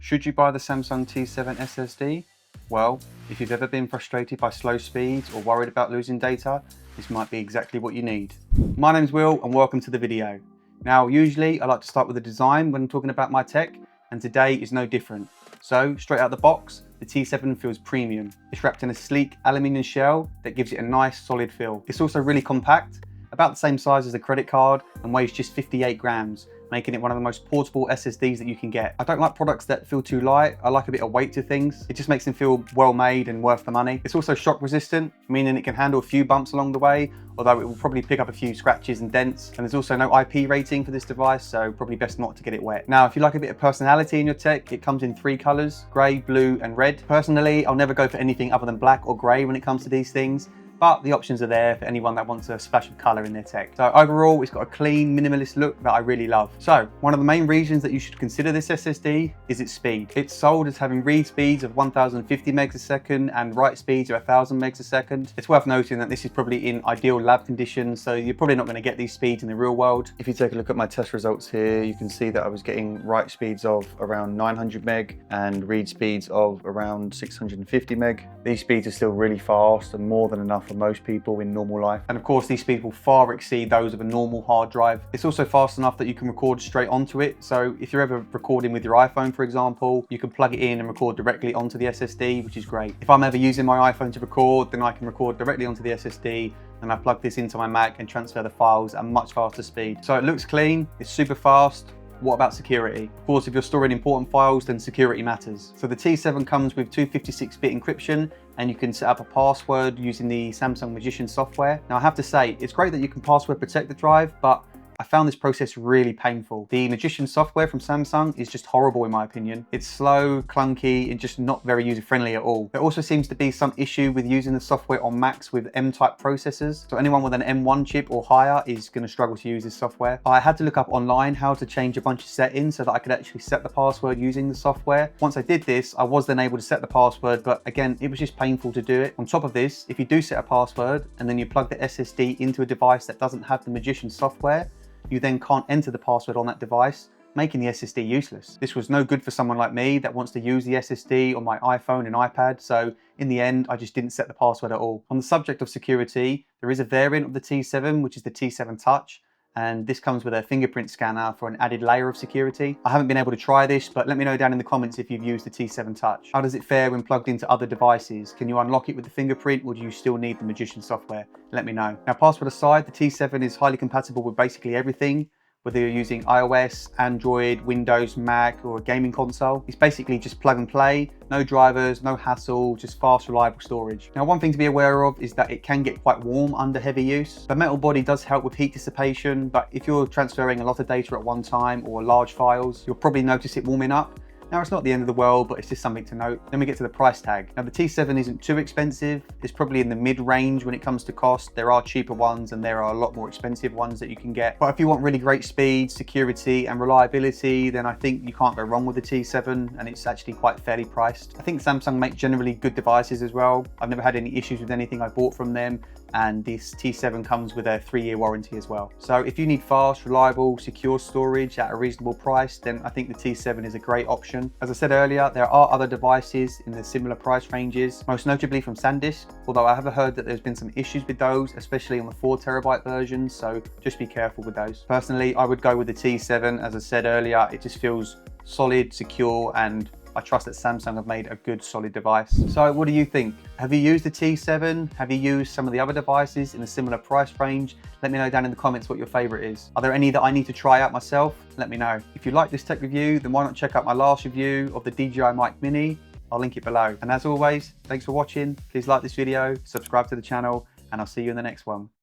Should you buy the Samsung T7 SSD? Well, if you've ever been frustrated by slow speeds or worried about losing data, this might be exactly what you need. My name's Will and welcome to the video. Now, usually I like to start with the design when talking about my tech, and today is no different. So, straight out the box, the T7 feels premium. It's wrapped in a sleek aluminium shell that gives it a nice solid feel. It's also really compact, about the same size as a credit card, and weighs just 58 grams, making it one of the most portable SSDs that you can get. I don't like products that feel too light. I like a bit of weight to things. It just makes them feel well made and worth the money. It's also shock resistant, meaning it can handle a few bumps along the way, although it will probably pick up a few scratches and dents. And there's also no IP rating for this device, so probably best not to get it wet. Now, if you like a bit of personality in your tech, it comes in 3 colors, gray, blue, and red. Personally, I'll never go for anything other than black or gray when it comes to these things, but the options are there for anyone that wants a splash of colour in their tech. So overall, it's got a clean, minimalist look that I really love. So one of the main reasons that you should consider this SSD is its speed. It's sold as having read speeds of 1050 megs a second and write speeds of 1000 megs a second. It's worth noting that this is probably in ideal lab conditions, so you're probably not going to get these speeds in the real world. If you take a look at my test results here, you can see that I was getting write speeds of around 900 meg and read speeds of around 650 meg. These speeds are still really fast and more than enough for most people in normal life. And of course, these speeds will far exceed those of a normal hard drive. It's also fast enough that you can record straight onto it. So if you're ever recording with your iPhone, for example, you can plug it in and record directly onto the SSD, which is great. If I'm ever using my iPhone to record, then I can record directly onto the SSD, and I plug this into my Mac and transfer the files at much faster speed. So it looks clean, it's super fast. What about security? Of course, if you're storing important files, then security matters. So the T7 comes with 256-bit encryption, and you can set up a password using the Samsung Magician software. Now, I have to say, it's great that you can password protect the drive, but I found this process really painful. The Magician software from Samsung is just horrible in my opinion. It's slow, clunky, and just not very user-friendly at all. There also seems to be some issue with using the software on Macs with M-type processors. So anyone with an M1 chip or higher is going to struggle to use this software. I had to look up online how to change a bunch of settings so that I could actually set the password using the software. Once I did this, I was then able to set the password, but again, it was just painful to do it. On top of this, if you do set a password and then you plug the SSD into a device that doesn't have the Magician software, you then can't enter the password on that device, making the SSD useless. This was no good for someone like me that wants to use the SSD on my iPhone and iPad, so in the end, I just didn't set the password at all. On the subject of security, there is a variant of the T7, which is the T7 Touch, and this comes with a fingerprint scanner for an added layer of security. I haven't been able to try this, but let me know down in the comments if you've used the T7 Touch. How does it fare when plugged into other devices? Can you unlock it with the fingerprint, or do you still need the Magician software? Let me know. Now, password aside, the T7 is highly compatible with basically everything, whether you're using iOS, Android, Windows, Mac, or a gaming console. It's basically just plug and play, no drivers, no hassle, just fast, reliable storage. Now, one thing to be aware of is that it can get quite warm under heavy use. The metal body does help with heat dissipation, but if you're transferring a lot of data at one time or large files, you'll probably notice it warming up. Now, it's not the end of the world, but it's just something to note. Then we get to the price tag. Now, the T7 isn't too expensive. It's probably in the mid-range when it comes to cost. There are cheaper ones and there are a lot more expensive ones that you can get. But if you want really great speed, security, and reliability, then I think you can't go wrong with the T7, and it's actually quite fairly priced. I think Samsung make generally good devices as well. I've never had any issues with anything I bought from them, and this T7 comes with a 3-year warranty as well. So if you need fast, reliable, secure storage at a reasonable price, then I think the T7 is a great option. As I said earlier, there are other devices in the similar price ranges, most notably from SanDisk, although I have heard that there's been some issues with those, especially on the 4TB versions, so just be careful with those. Personally, I would go with the T7. As I said earlier, it just feels solid, secure, and I trust that Samsung have made a good solid device. So what do you think? Have you used the T7? Have you used some of the other devices in a similar price range? Let me know down in the comments what your favorite is. Are there any that I need to try out myself? Let me know. If you like this tech review, then why not check out my last review of the DJI Mic Mini? I'll link it below. And as always, thanks for watching. Please like this video, subscribe to the channel, and I'll see you in the next one.